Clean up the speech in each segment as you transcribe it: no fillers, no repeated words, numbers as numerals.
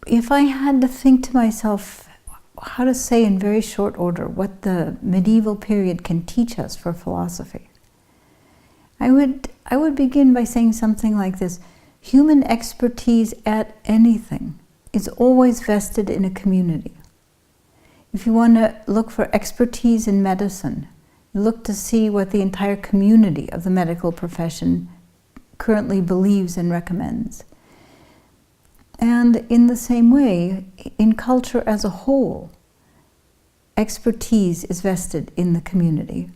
if I had to think to myself how to say in very short order what the medieval period can teach us for philosophy, I would begin by saying something like this: human expertise at anything is always vested in a community. If you want to look for expertise in medicine, you look to see what the entire community of the medical profession currently believes and recommends. And in the same way, in culture as a whole, expertise is vested in the community.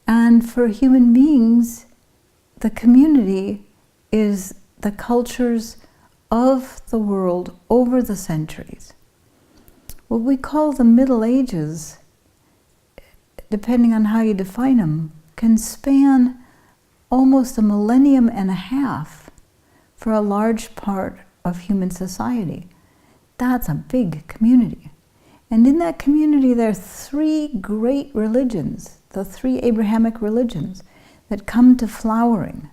And for human beings, the community is the cultures of the world over the centuries. What we call the Middle Ages, depending on how you define them, can span almost a millennium and a half for a large part of human society. That's a big community. And in that community there are three great religions, the three Abrahamic religions, that come to flowering.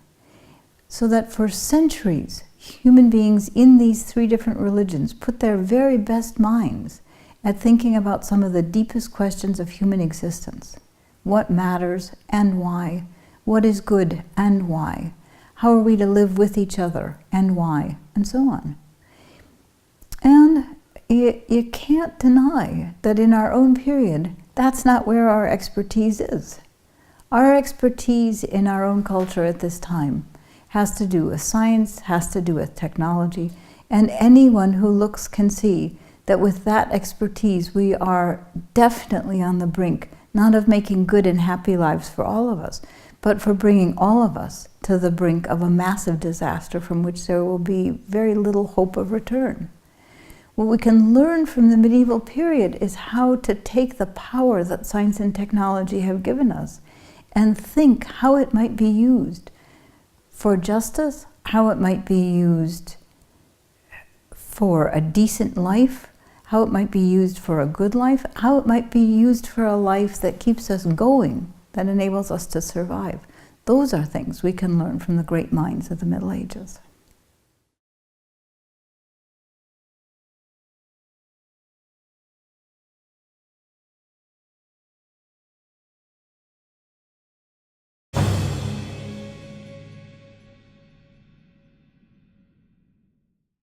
So that for centuries, human beings in these three different religions put their very best minds at thinking about some of the deepest questions of human existence. What matters and why? What is good and why? How are we to live with each other and why? And so on. And you can't deny that in our own period, that's not where our expertise is. Our expertise in our own culture at this time has to do with science, has to do with technology, and anyone who looks can see that with that expertise we are definitely on the brink, not of making good and happy lives for all of us, but for bringing all of us to the brink of a massive disaster from which there will be very little hope of return. What we can learn from the medieval period is how to take the power that science and technology have given us and think how it might be used for justice, how it might be used for a decent life, how it might be used for a good life, how it might be used for a life that keeps us going, that enables us to survive. Those are things we can learn from the great minds of the Middle Ages.